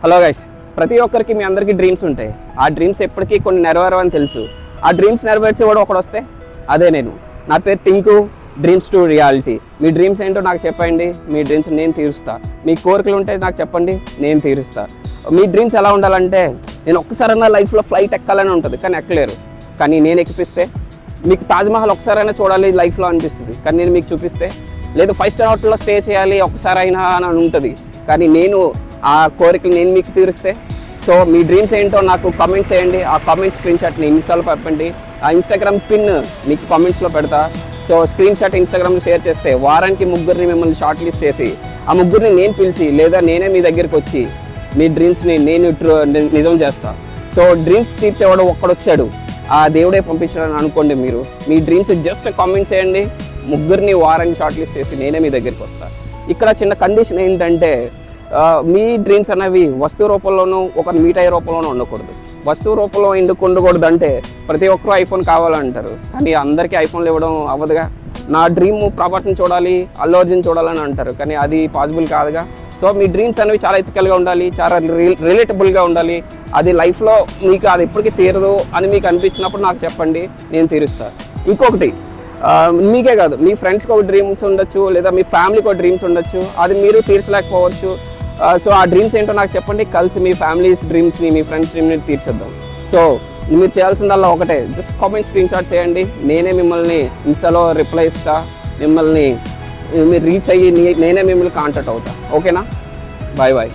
Hello guys, ప్రతి ఒక్కరికి మీ అందరికీ డ్రీమ్స్ ఉంటాయి. ఆ డ్రీమ్స్ ఎప్పటికీ కొన్ని నెరవేరవని తెలుసు. ఆ డ్రీమ్స్ నెరవేర్చేవాడు ఒకడు వస్తే అదే నేను. నా పేరు Tinku, dreams to reality. Me dreams ఏంటో నాకు చెప్పండి, మీ డ్రీమ్స్ నేను తీరుస్తా. మీ కోరికలు ఉంటే నాకు చెప్పండి, నేను తీరుస్తా. మీ డ్రీమ్స్ ఎలా ఉండాలంటే, నేను ఒక్కసారైనా లైఫ్లో ఫ్లైట్ ఎక్కాలని ఉంటుంది, కానీ ఎక్కలేరు. కానీ నేను ఎక్కిపిస్తే మీకు తాజ్మహల్ ఒక్కసారైనా చూడాలి లైఫ్లో అనిపిస్తుంది, కానీ నేను మీకు చూపిస్తే, లేదు 5 స్టార్ హోటల్లో స్టే చేయాలి ఒక్కసారైనా అని ఉంటుంది, కానీ నేను ఆ కోరికలు నేను మీకు తీరిస్తే. సో మీ డ్రీమ్స్ ఏంటో నాకు కామెంట్స్ చేయండి. ఆ కామెంట్ స్క్రీన్ షాట్ని ఇన్స్టాలో పెట్టండి. ఆ ఇన్స్టాగ్రామ్ పిన్ మీకు కామెంట్స్లో పెడతా. సో స్క్రీన్ షాట్ ఇన్స్టాగ్రామ్లో షేర్ చేస్తే వారానికి 3 మిమ్మల్ని షార్ట్ లిస్ట్ చేసి ఆ 3 నేను పిలిచి లేదా నేనే మీ దగ్గరికి వచ్చి మీ డ్రీమ్స్ని నేను నిజం చేస్తా. సో డ్రీమ్స్ తీర్చేవాడు ఒక్కడొచ్చాడు, ఆ దేవుడే పంపించాడని అనుకోండి. మీరు మీ డ్రీమ్స్ జస్ట్ కామెంట్ చేయండి, 3 వారానికి షార్ట్ లిస్ట్ చేసి నేనే మీ దగ్గరికి వస్తాను. ఇక్కడ చిన్న కండిషన్ ఏంటంటే, మీ డ్రీమ్స్ అనేవి వస్తువు రూపంలోనూ ఒక మీట్ అయ్యే రూపంలోనూ ఉండకూడదు. వస్తువు రూపంలో ఎందుకు ఉండకూడదు అంటే, ప్రతి ఒక్కరూ ఐఫోన్ కావాలంటారు, కానీ అందరికీ ఐఫోన్లు ఇవ్వడం అవ్వదుగా. నా డ్రీమ్ ప్రభాస్ని చూడాలి, అల్లు అర్జున్ చూడాలని అంటారు, కానీ అది పాసిబుల్ కాదుగా. సో మీ డ్రీమ్స్ అనేవి చాలా ఎథికల్గా ఉండాలి, చాలా రిలేటబుల్గా ఉండాలి. అది లైఫ్లో మీకు అది ఎప్పటికీ తీరదు అని మీకు అనిపించినప్పుడు నాకు చెప్పండి, నేను తీరుస్తాను. ఇంకొకటి, మీకే కాదు, మీ ఫ్రెండ్స్కి ఒక డ్రీమ్స్ ఉండొచ్చు, లేదా మీ ఫ్యామిలీకి ఒక డ్రీమ్స్ ఉండొచ్చు, అది మీరు తీర్చలేకపోవచ్చు. సో ఆ డ్రీమ్స్ ఏంటో నాకు చెప్పండి, కలిసి మీ ఫ్యామిలీస్ డ్రీమ్స్ని, మీ ఫ్రెండ్స్ డ్రీమ్ని తీర్చేద్దాం. సో మీరు చేయాల్సిందల్లా ఒకటే, జస్ట్ కామెంట్ స్క్రీన్ షాట్ చేయండి, నేనే మిమ్మల్ని ఇన్స్టాలో రిప్లై ఇస్తా, మిమ్మల్ని మీరు రీచ్ అయ్యి నేనే మిమ్మల్ని కాంటాక్ట్ అవుతా. ఓకేనా? Bye bye.